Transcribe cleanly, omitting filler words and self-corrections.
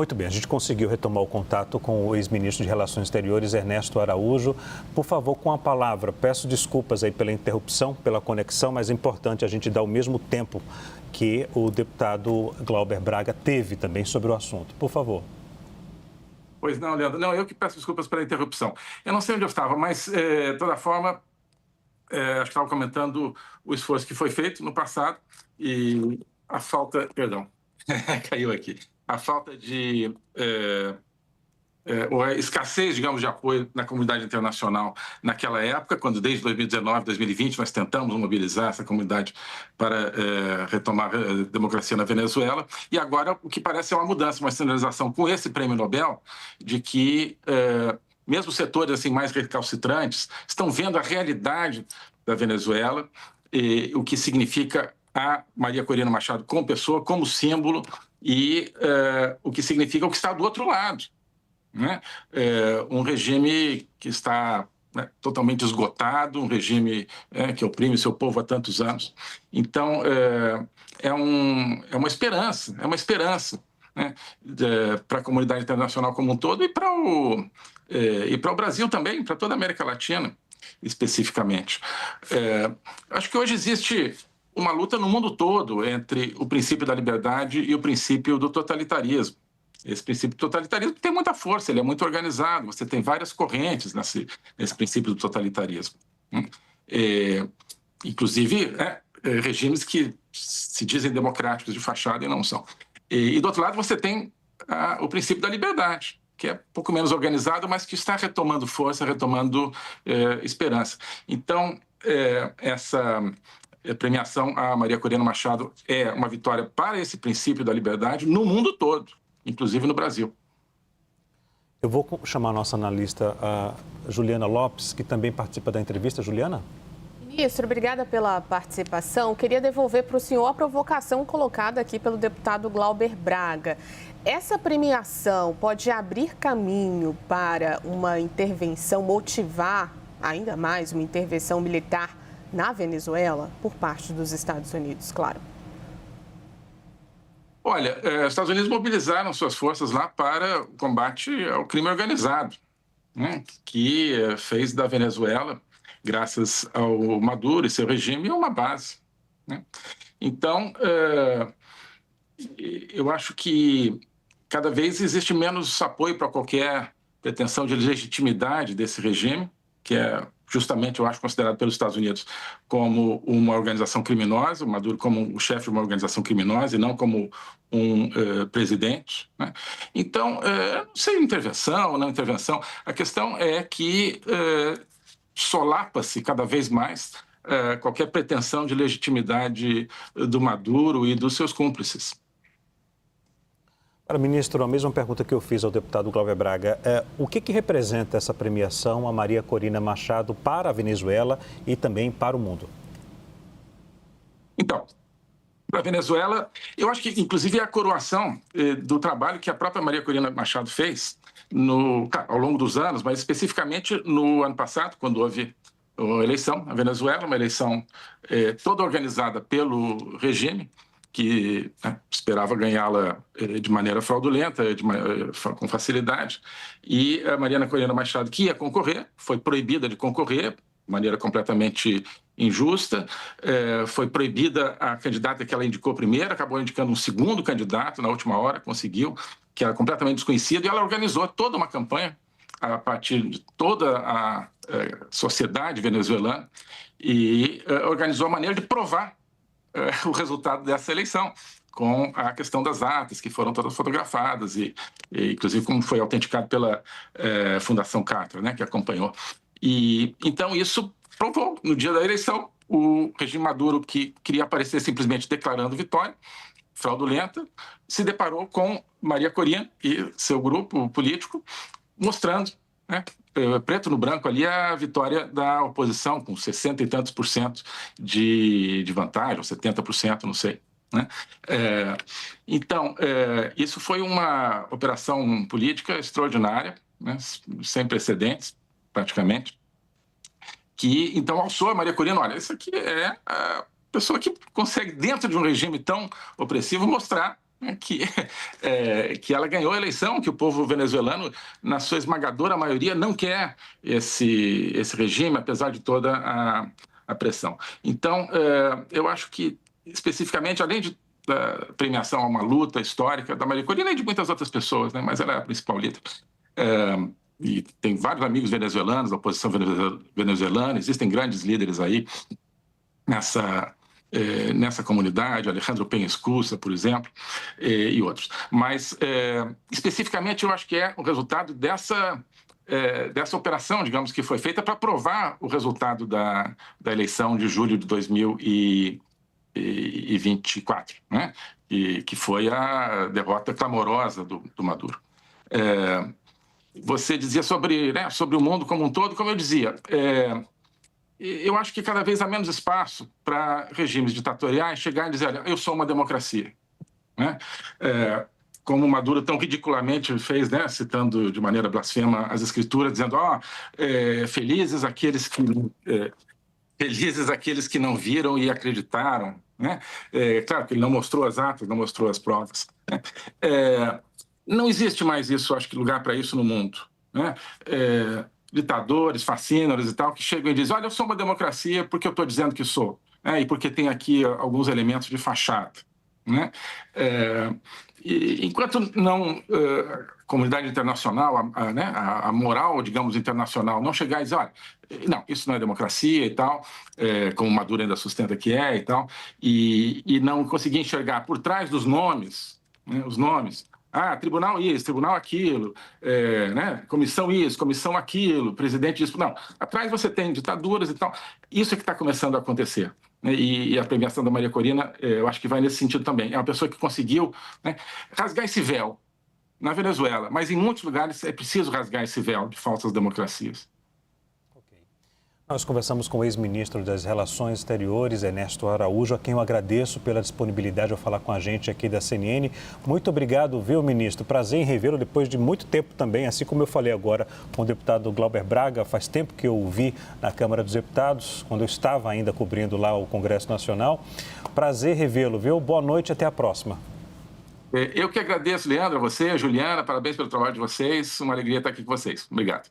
Muito bem, a gente conseguiu retomar o contato com o ex-ministro de Relações Exteriores, Ernesto Araújo. Por favor, com a palavra, peço desculpas aí pela interrupção, pela conexão, mas é importante a gente dar o mesmo tempo que o deputado Glauber Braga teve também sobre o assunto. Por favor. Pois não, Leandro. Não, eu que peço desculpas pela interrupção. Eu não sei onde eu estava, mas, de toda forma, acho que estava comentando o esforço que foi feito no passado e a falta... Perdão, caiu aqui. A falta de... ou a escassez, digamos, de apoio na comunidade internacional naquela época, quando desde 2019, 2020, nós tentamos mobilizar essa comunidade para retomar a democracia na Venezuela. E agora o que parece é uma mudança, uma sinalização com esse prêmio Nobel, de que mesmo setores assim, mais recalcitrantes estão vendo a realidade da Venezuela, e o que significa a Maria Corina Machado como pessoa, como símbolo, e o que significa o que está do outro lado. Né? Um regime que está totalmente esgotado, um regime que oprime seu povo há tantos anos. Então, é uma esperança, né? Para a comunidade internacional como um todo e para o Brasil também, para toda a América Latina, especificamente. Acho que hoje existe uma luta no mundo todo entre o princípio da liberdade e o princípio do totalitarismo. Esse princípio do totalitarismo tem muita força, ele é muito organizado, você tem várias correntes nesse princípio do totalitarismo. Inclusive, regimes que se dizem democráticos de fachada e não são. E do outro lado, você tem o princípio da liberdade, que é pouco menos organizado, mas que está retomando força, retomando esperança. Então, essa premiação a Maria Corina Machado é uma vitória para esse princípio da liberdade no mundo todo, inclusive no Brasil. Eu vou chamar a nossa analista, a Juliana Lopes, que também participa da entrevista. Juliana? Ministro, obrigada pela participação. Queria devolver para o senhor a provocação colocada aqui pelo deputado Glauber Braga. Essa premiação pode abrir caminho para uma intervenção, motivar ainda mais uma intervenção militar na Venezuela por parte dos Estados Unidos, claro? Olha, os Estados Unidos mobilizaram suas forças lá para o combate ao crime organizado, né, que fez da Venezuela, graças ao Maduro e seu regime, uma base. Né? Então, eu acho que cada vez existe menos apoio para qualquer pretensão de legitimidade desse regime, que é justamente, eu acho, considerado pelos Estados Unidos como uma organização criminosa, o Maduro como o chefe de uma organização criminosa e não como um presidente. Né? Então, não sei intervenção ou não intervenção, a questão é que solapa-se cada vez mais qualquer pretensão de legitimidade do Maduro e dos seus cúmplices. Ministro, a mesma pergunta que eu fiz ao deputado Glauber Braga. O que representa essa premiação a Maria Corina Machado para a Venezuela e também para o mundo? Então, para a Venezuela, eu acho que, inclusive, é a coroação do trabalho que a própria Maria Corina Machado fez ao longo dos anos, mas especificamente no ano passado, quando houve a eleição na Venezuela, uma eleição toda organizada pelo regime, que esperava ganhá-la de maneira fraudulenta, com facilidade. E a Maria Corina Machado, que ia concorrer, foi proibida de concorrer, de maneira completamente injusta. Foi proibida a candidata que ela indicou primeiro, acabou indicando um segundo candidato na última hora, conseguiu, que era completamente desconhecido, e ela organizou toda uma campanha a partir de toda a sociedade venezuelana e organizou a maneira de provar o resultado dessa eleição, com a questão das atas, que foram todas fotografadas, e inclusive como foi autenticado pela Fundação Carter, né, que acompanhou. E então isso provou, no dia da eleição, o regime Maduro, que queria aparecer simplesmente declarando vitória, fraudulenta, se deparou com Maria Corina e seu grupo político, mostrando, né, preto no branco ali, a vitória da oposição, com 60 e tantos por cento de vantagem, ou 70%, não sei. Né? Então, isso foi uma operação política extraordinária, né, sem precedentes, praticamente, que então alçou a Maria Corina. Olha, isso aqui é a pessoa que consegue, dentro de um regime tão opressivo, mostrar né, que ela ganhou a eleição, que o povo venezuelano, na sua esmagadora maioria, não quer esse regime, apesar de toda a pressão. Então, eu acho que, especificamente, além da premiação a uma luta histórica da Maria Corina e de muitas outras pessoas, né, mas ela é a principal líder, e tem vários amigos venezuelanos, da oposição venezuelana, existem grandes líderes aí nessa comunidade, Alejandro Penha Escusa, por exemplo, e outros. Mas, especificamente, eu acho que é o resultado dessa operação, digamos, que foi feita para provar o resultado da eleição de julho de 2024, né? que foi a derrota clamorosa do Maduro. Você dizia sobre o mundo como um todo, como eu dizia, eu acho que cada vez há menos espaço para regimes ditatoriais chegarem e dizer, olha, eu sou uma democracia, né? Como o Maduro tão ridiculamente fez, né, citando de maneira blasfema as escrituras, dizendo, felizes aqueles que não viram e acreditaram, né? Claro que ele não mostrou as atas, não mostrou as provas, né? Não existe mais isso, acho que lugar para isso no mundo, né? Ditadores, fascínoras e tal, que chegam e dizem, olha, eu sou uma democracia porque eu estou dizendo que sou, né? E porque tem aqui alguns elementos de fachada, né? Enquanto não a comunidade internacional, a moral, digamos, internacional, não chegar e dizer, olha, não, isso não é democracia e tal, como o Maduro ainda sustenta que é e tal, e não conseguir enxergar por trás dos nomes, né, os nomes, tribunal isso, tribunal aquilo, né, comissão isso, comissão aquilo, presidente isso. Não, atrás você tem ditaduras e tal. Isso é que está começando a acontecer. E a premiação da Maria Corina, eu acho que vai nesse sentido também. É uma pessoa que conseguiu, né, rasgar esse véu na Venezuela, mas em muitos lugares é preciso rasgar esse véu de falsas democracias. Nós conversamos com o ex-ministro das Relações Exteriores, Ernesto Araújo, a quem eu agradeço pela disponibilidade de falar com a gente aqui da CNN. Muito obrigado, viu, ministro? Prazer em revê-lo depois de muito tempo também, assim como eu falei agora com o deputado Glauber Braga. Faz tempo que eu o vi na Câmara dos Deputados, quando eu estava ainda cobrindo lá o Congresso Nacional. Prazer revê-lo, viu? Boa noite e até a próxima. Eu que agradeço, Leandro, a você, a Juliana, parabéns pelo trabalho de vocês. Uma alegria estar aqui com vocês. Obrigado.